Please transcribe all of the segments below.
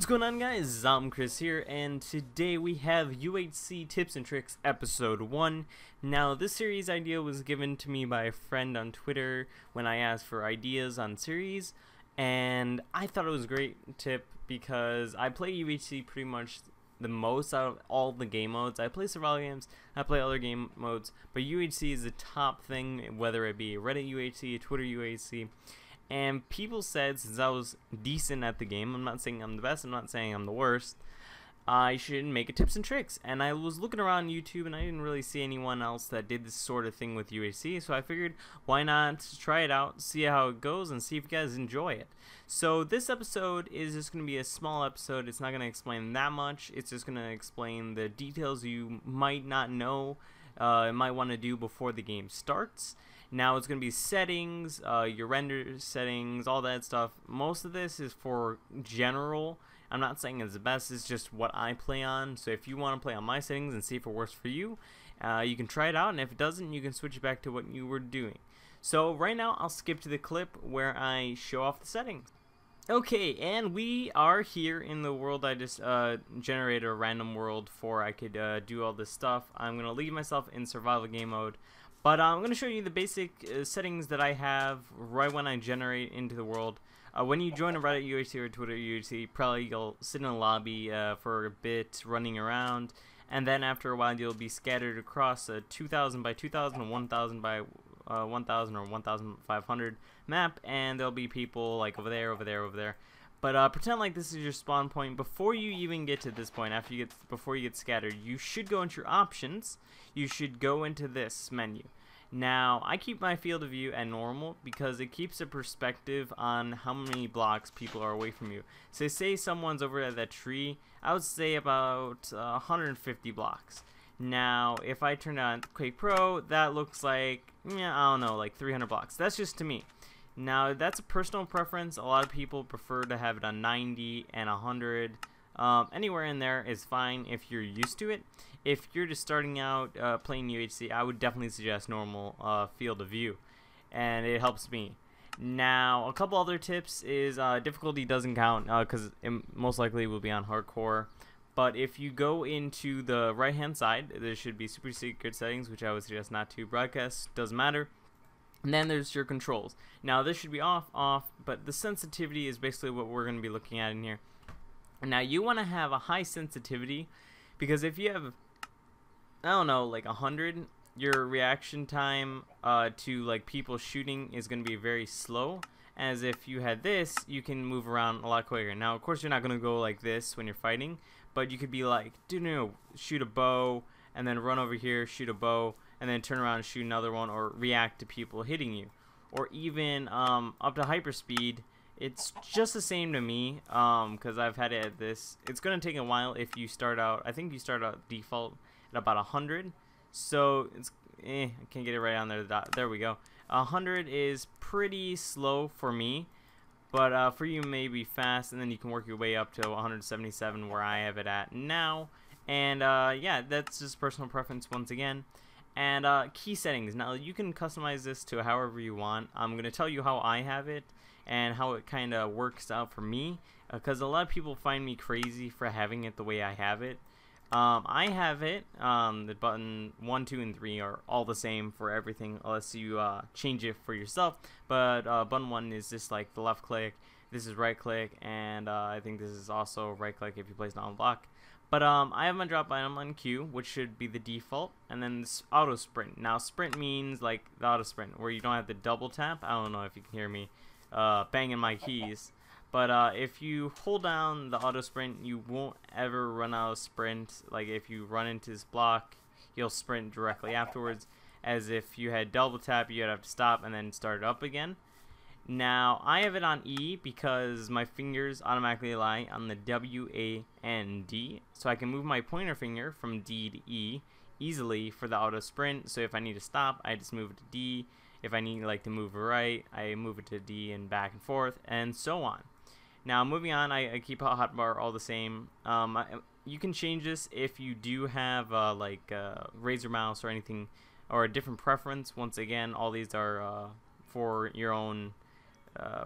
going on, guys? I'm Chris here, and today we have UHC Tips and Tricks Episode 1. Now, this series idea was given to me by a friend on Twitter when I asked for ideas on series, and I thought it was a great tip because I play UHC pretty much the most out of all the game modes. I play survival games, I play other game modes, but UHC is the top thing, whether it be Reddit UHC, Twitter UHC. And people said, since I was decent at the game, I'm not saying I'm the best, I'm not saying I'm the worst, I should make a tips and tricks. And I was looking around YouTube and I didn't really see anyone else that did this sort of thing with UHC, so I figured why not try it out, see how it goes, and see if you guys enjoy it. So this episode is just going to be a small episode. It's not going to explain that much. It's just going to explain the details you might not know, might want to do before the game starts. Now it's going to be settings, your render settings, all that stuff. Most of this is for general. I'm not saying it's the best, it's just what I play on. So if you want to play on my settings and see if it works for you, you can try it out, and if it doesn't, you can switch it back to what you were doing. So right now I'll skip to the clip where I show off the settings. Okay, and we are here in the world I just generated a random world for. I could do all this stuff. I'm going to leave myself in survival game mode. But I'm going to show you the basic settings that I have right when I generate into the world. When you join a Reddit UHC or Twitter UHC, probably you'll sit in a lobby for a bit running around, and then after a while you'll be scattered across a 2000 by 2000 or 1000 by 1000 or 1500 map, and there'll be people like over there, over there, over there. But pretend like this is your spawn point. Before you even get to this point, before you get scattered, you should go into your options. You should go into this menu. Now, I keep my field of view at normal because it keeps a perspective on how many blocks people are away from you. So say someone's over at that tree, I would say about 150 blocks. Now, if I turn on Quake Pro, that looks like, I don't know, like 300 blocks. That's just to me. Now, that's a personal preference. A lot of people prefer to have it on 90 and 100. Anywhere in there is fine if you're used to it. If you're just starting out playing UHC, I would definitely suggest normal field of view, and it helps me. Now, a couple other tips is difficulty doesn't count because it most likely will be on hardcore. But if you go into the right hand side, there should be super secret settings, which I would suggest not to. Broadcast doesn't matter. And then there's your controls. Now this should be off, but the sensitivity is basically what we're going to be looking at in here. Now you want to have a high sensitivity, because if you have, I don't know, like 100, your reaction time to like people shooting is going to be very slow. As if you had this, you can move around a lot quicker. Now of course you're not going to go like this when you're fighting, but you could be like, shoot a bow, and then run over here, shoot a bow, and then turn around and shoot another one, or react to people hitting you. Or even up to hyperspeed. It's just the same to me, because I've had it at this. It's going to take a while if you start out, I think you start out default at about 100. So, it's, I can't get it right on there. There we go. 100 is pretty slow for me, but for you maybe fast, and then you can work your way up to 177 where I have it at now. And yeah, that's just personal preference once again. And key settings. Now you can customize this to however you want. I'm going to tell you how I have it and how it kind of works out for me, because a lot of people find me crazy for having it the way I have it. I have it, the button 1, 2, and 3 are all the same for everything unless you change it for yourself. But button 1 is just like the left click, this is right click, and I think this is also right click if you place it on block. But I have my drop item on Q, which should be the default, and then this auto sprint. Now sprint means like the auto sprint, where you don't have to double tap. I don't know if you can hear me banging my keys, but if you hold down the auto sprint, you won't ever run out of sprint. Like if you run into this block, you'll sprint directly afterwards. As if you had double tap, you'd have to stop and then start up again. Now, I have it on E because my fingers automatically lie on the W, A, and D. So I can move my pointer finger from D to E easily for the auto sprint. So if I need to stop, I just move it to D. If I need like to move right, I move it to D and back and forth, and so on. Now, moving on, I keep a hotbar all the same. You can change this if you do have like Razer mouse or anything, or a different preference. Once again, all these are for your own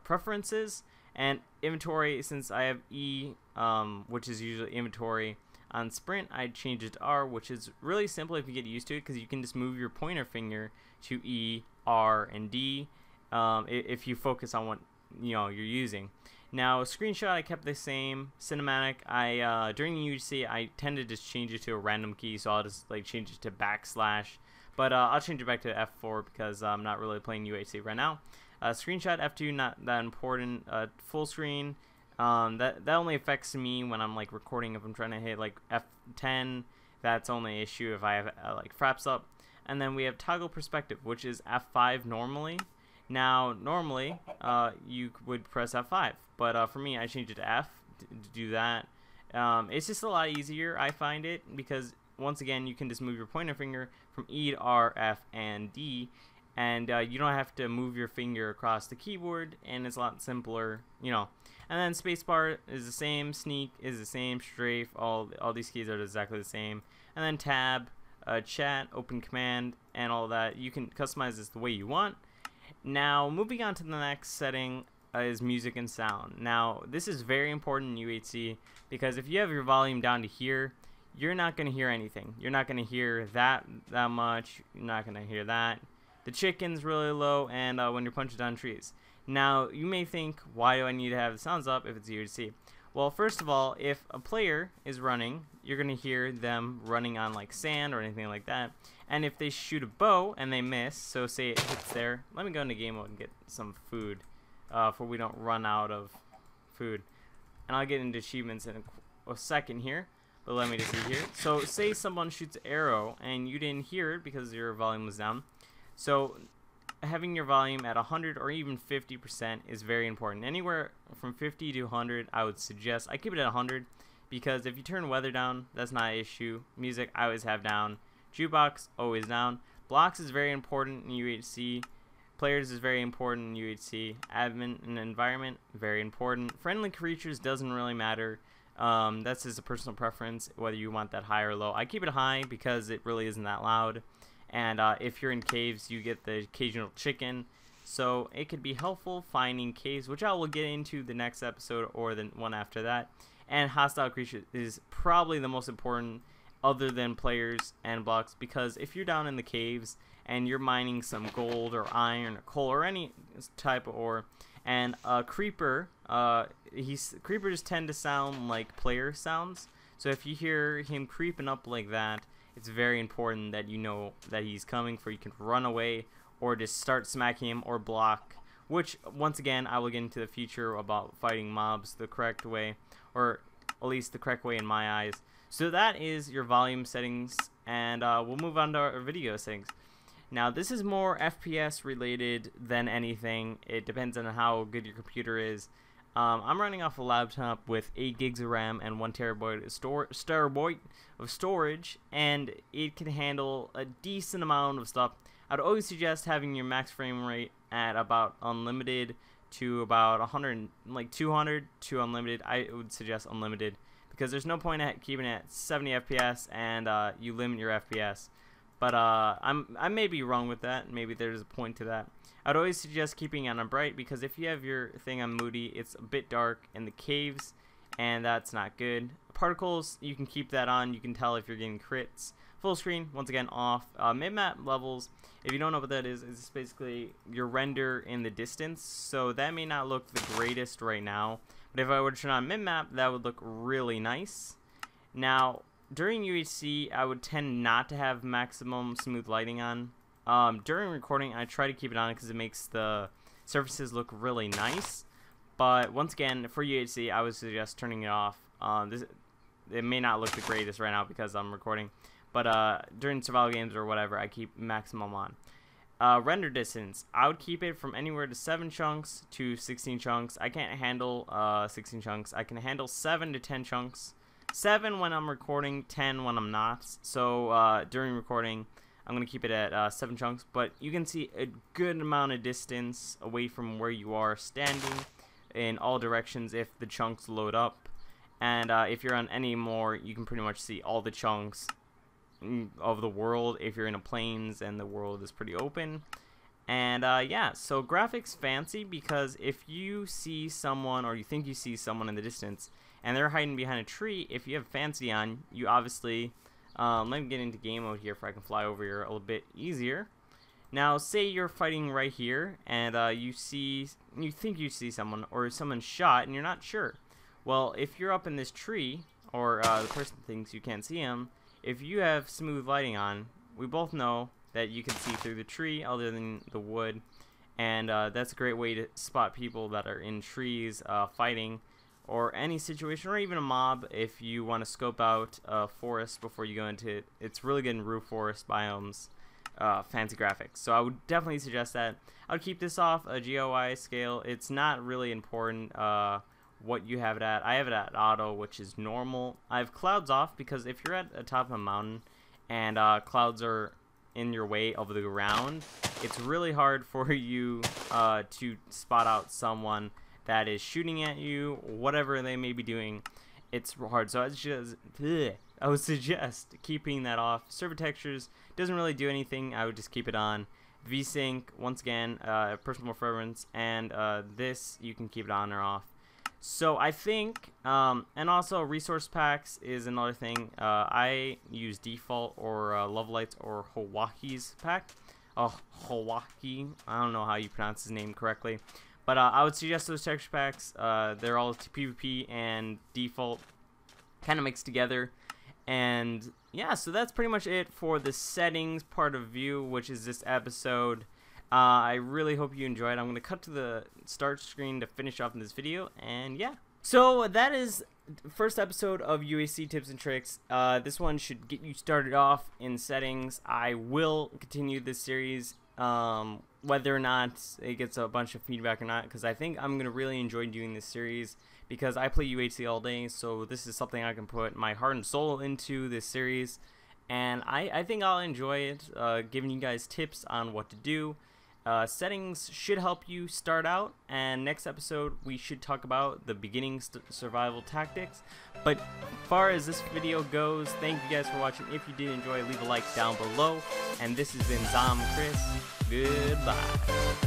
preferences. And inventory, since I have E, which is usually inventory on sprint, I'd change it to R, which is really simple if you get used to it, because you can just move your pointer finger to E, R, and D if you focus on what you're using. Now, screenshot I kept the same. Cinematic, I during the UHC I tend to just change it to a random key, so I'll just like change it to backslash. But I'll change it back to F4 because I'm not really playing UHC right now. Screenshot F2, not that important. Full screen, that only affects me when I'm like recording. If I'm trying to hit like F10, that's only an issue if I have like fraps up. And then we have toggle perspective, which is F5 normally. Now, normally, you would press F5, but for me, I changed it to F to do that. It's just a lot easier, I find it, because once again, you can just move your pointer finger from E to R, F, and D, and you don't have to move your finger across the keyboard, and it's a lot simpler, And then spacebar is the same, sneak is the same, strafe, all these keys are exactly the same, and then tab, chat, open command, and all that. You can customize this the way you want. Now, moving on to the next setting is music and sound. Now, this is very important in UHC because if you have your volume down to here, you're not going to hear anything. You're not going to hear that much. You're not going to hear that. The chicken's really low, and when you're punching down trees. Now, you may think, why do I need to have the sounds up if it's UHC? Well, first of all, if a player is running, you're going to hear them running on like sand or anything like that. And if they shoot a bow and they miss, so say it hits there. Let me go into game mode and get some food for we don't run out of food. And I'll get into achievements in a second here. But let me just see here. So say someone shoots an arrow and you didn't hear it because your volume was down. So having your volume at 100 or even 50% is very important. Anywhere from 50 to 100, I would suggest. I keep it at 100 because if you turn weather down, that's not an issue. Music, I always have down. Jukebox, always down. Blocks is very important in UHC. Players is very important in UHC. Admin and environment, very important. Friendly creatures doesn't really matter. That's just a personal preference, whether you want that high or low. I keep it high because it really isn't that loud. And if you're in caves, you get the occasional chicken. So it could be helpful finding caves, which I will get into the next episode or the one after that. And hostile creatures is probably the most important other than players and blocks, because if you're down in the caves and you're mining some gold or iron or coal or any type of ore, and a creeper, creepers tend to sound like player sounds. So if you hear him creeping up like that, it's very important that you know that he's coming, for you can run away or just start smacking him or block, which once again I will get into the future about fighting mobs the correct way, or at least the correct way in my eyes. So that is your volume settings, and we'll move on to our video settings. Now this is more FPS related than anything. It depends on how good your computer is. I'm running off a laptop with 8 gigs of RAM and 1 terabyte of storage, and it can handle a decent amount of stuff. I'd always suggest having your max frame rate at about unlimited to about 100, like 200 to unlimited. I would suggest unlimited, because there's no point at keeping it at 70 FPS and you limit your FPS. But I may be wrong with that. Maybe there's a point to that. I'd always suggest keeping it on bright, because if you have your thing on moody, it's a bit dark in the caves, and that's not good. Particles, you can keep that on. You can tell if you're getting crits. Full screen, once again, off. Mid-map levels, if you don't know what that is, it's basically your render in the distance. So that may not look the greatest right now, but if I were to turn on mid-map, that would look really nice. Now, during UHC, I would tend not to have maximum smooth lighting on. During recording, I try to keep it on because it makes the surfaces look really nice. But once again, for UHC, I would suggest turning it off. It may not look the greatest right now because I'm recording, but during survival games or whatever, I keep maximum on. Render distance, I would keep it from anywhere to 7 chunks to 16 chunks. I can't handle 16 chunks. I can handle 7 to 10 chunks. 7 when I'm recording, 10 when I'm not. So during recording, I'm going to keep it at 7 chunks, but you can see a good amount of distance away from where you are standing in all directions if the chunks load up. And if you're on any more, you can pretty much see all the chunks of the world if you're in a plains and the world is pretty open. And yeah, so graphics fancy because if you see someone or you think you see someone in the distance and they're hiding behind a tree, if you have fancy on, you obviously, let me get into game mode here if I can fly over here a little bit easier. Now, say you're fighting right here and you think you see someone or someone shot and you're not sure. Well, if you're up in this tree or the person thinks you can't see him, if you have smooth lighting on, we both know that you can see through the tree other than the wood, and that's a great way to spot people that are in trees fighting, or any situation, or even a mob if you want to scope out a forest before you go into it. It's really good in roof forest biomes, fancy graphics. So I would definitely suggest that. I would keep this off a GOI scale. It's not really important what you have it at. I have it at auto, which is normal. I have clouds off because if you're at the top of a mountain and clouds are in your way of the ground, it's really hard for you to spot out someone that is shooting at you, whatever they may be doing. It's hard, so I would suggest keeping that off. Server textures doesn't really do anything. I would just keep it on. VSync, once again, personal preference, and this you can keep it on or off. So I think, and also resource packs is another thing. I use default or Lovelights or Hawaii's pack. Hawaii. I don't know how you pronounce his name correctly, but I would suggest those texture packs. They're all PvP and default, kind of mixed together. And yeah, so that's pretty much it for the settings part of Vue, which is this episode. I really hope you enjoyed. I'm going to cut to the start screen to finish off in this video, and yeah. So that is the first episode of UAC Tips and Tricks. This one should get you started off in settings. I will continue this series, whether or not it gets a bunch of feedback or not, because I think I'm going to really enjoy doing this series because I play UHC all day, so this is something I can put my heart and soul into this series, and I think I'll enjoy it, giving you guys tips on what to do. Settings should help you start out, and next episode we should talk about the beginning survival tactics. But as far as this video goes, thank you guys for watching. If you did enjoy, leave a like down below, and this has been Zom Chris. Goodbye.